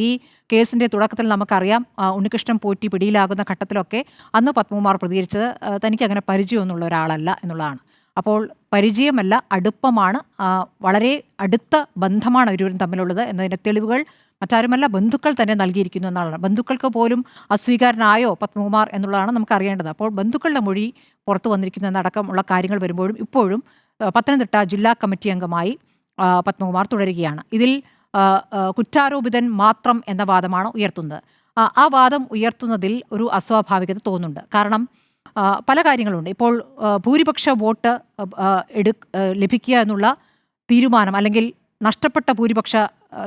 ഈ കേസിൻ്റെ തുടക്കത്തിൽ നമുക്കറിയാം, ഉണ്ണികൃഷ്ണൻ പോറ്റി പിടിയിലാകുന്ന ഘട്ടത്തിലൊക്കെ അന്ന് പത്മകുമാർ പ്രതികരിച്ചത് തനിക്ക് അങ്ങനെ പരിചയമൊന്നുള്ള ഒരാളല്ല എന്നുള്ളതാണ്. അപ്പോൾ പരിചയമല്ല, അടുപ്പമാണ്, വളരെ അടുത്ത ബന്ധമാണ് ഇരുവരും തമ്മിലുള്ളത് എന്നതിൻ്റെ തെളിവുകൾ മറ്റാരുമല്ല ബന്ധുക്കൾ തന്നെ നൽകിയിരിക്കുന്നു എന്നാണ്. ബന്ധുക്കൾക്ക് പോലും അസ്വീകാരനായോ പത്മകുമാർ എന്നുള്ളതാണ് നമുക്ക് അറിയേണ്ടത്. അപ്പോൾ ബന്ധുക്കളുടെ മൊഴി പുറത്തു വന്നിരിക്കുന്നു എന്നടക്കമുള്ള കാര്യങ്ങൾ വരുമ്പോഴും ഇപ്പോഴും പത്തനംതിട്ട ജില്ലാ കമ്മിറ്റി അംഗമായി പത്മകുമാർ തുടരുകയാണ്. ഇതിൽ കുറ്റാരോപിതൻ മാത്രം എന്ന വാദമാണ് ഉയർത്തുന്നത്. ആ വാദം ഉയർത്തുന്നതിൽ ഒരു അസ്വാഭാവികത തോന്നുന്നുണ്ട്. കാരണം പല കാര്യങ്ങളുണ്ട്. ഇപ്പോൾ ഭൂരിപക്ഷ വോട്ട് ലഭിക്കുക എന്നുള്ള തീരുമാനം, അല്ലെങ്കിൽ നഷ്ടപ്പെട്ട ഭൂരിപക്ഷ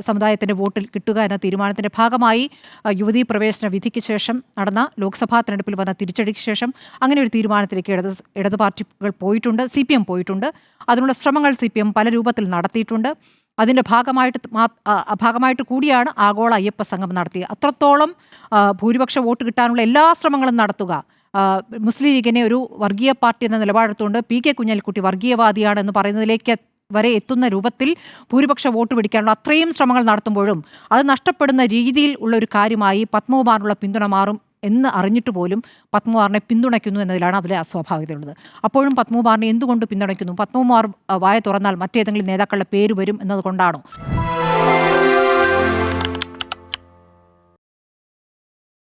സമുദായത്തിൻ്റെ വോട്ടിൽ കിട്ടുക എന്ന തീരുമാനത്തിൻ്റെ ഭാഗമായി യുവതീ പ്രവേശന വിധിക്ക് ശേഷം നടന്ന ലോക്സഭാ തെരഞ്ഞെടുപ്പിൽ വന്ന തിരിച്ചടിക്ക് ശേഷം അങ്ങനെ ഒരു തീരുമാനത്തിലേക്ക് ഇടത് പാർട്ടികൾ പോയിട്ടുണ്ട്, CPM പോയിട്ടുണ്ട്. അതിനുള്ള ശ്രമങ്ങൾ CPM പല രൂപത്തിൽ നടത്തിയിട്ടുണ്ട്. അതിൻ്റെ ഭാഗമായിട്ട് കൂടിയാണ് ആഗോള അയ്യപ്പ സംഗമം നടത്തിയത്. അത്രത്തോളം ഭൂരിപക്ഷ വോട്ട് കിട്ടാനുള്ള എല്ലാ ശ്രമങ്ങളും നടത്തുക, മുസ്ലിം ലീഗിനെ ഒരു വർഗീയ പാർട്ടി എന്ന നിലപാടെടുത്തുകൊണ്ട് PK കുഞ്ഞാലിക്കുട്ടി വർഗീയവാദിയാണെന്ന് പറയുന്നതിലേക്ക് വരെ എത്തുന്ന രൂപത്തിൽ ഭൂരിപക്ഷ വോട്ട് പിടിക്കാനുള്ള അത്രയും ശ്രമങ്ങൾ നടത്തുമ്പോഴും അത് നഷ്ടപ്പെടുന്ന രീതിയിൽ ഉള്ള ഒരു കാര്യമായി പത്മകുമാറിനുള്ള പിന്തുണ മാറും എന്ന് അറിഞ്ഞിട്ട് പോലും പത്മകുമാറിനെ പിന്തുണയ്ക്കുന്നു എന്നതിലാണ് അതിലെ അസ്വാഭാവികതയുള്ളത്. അപ്പോഴും പത്മകുമാറിനെ എന്തുകൊണ്ട് പിന്തുണയ്ക്കുന്നു? പത്മകുമാർ വായ തുറന്നാൽ മറ്റേതെങ്കിലും നേതാക്കളുടെ പേര് വരും എന്നതുകൊണ്ടാണോ?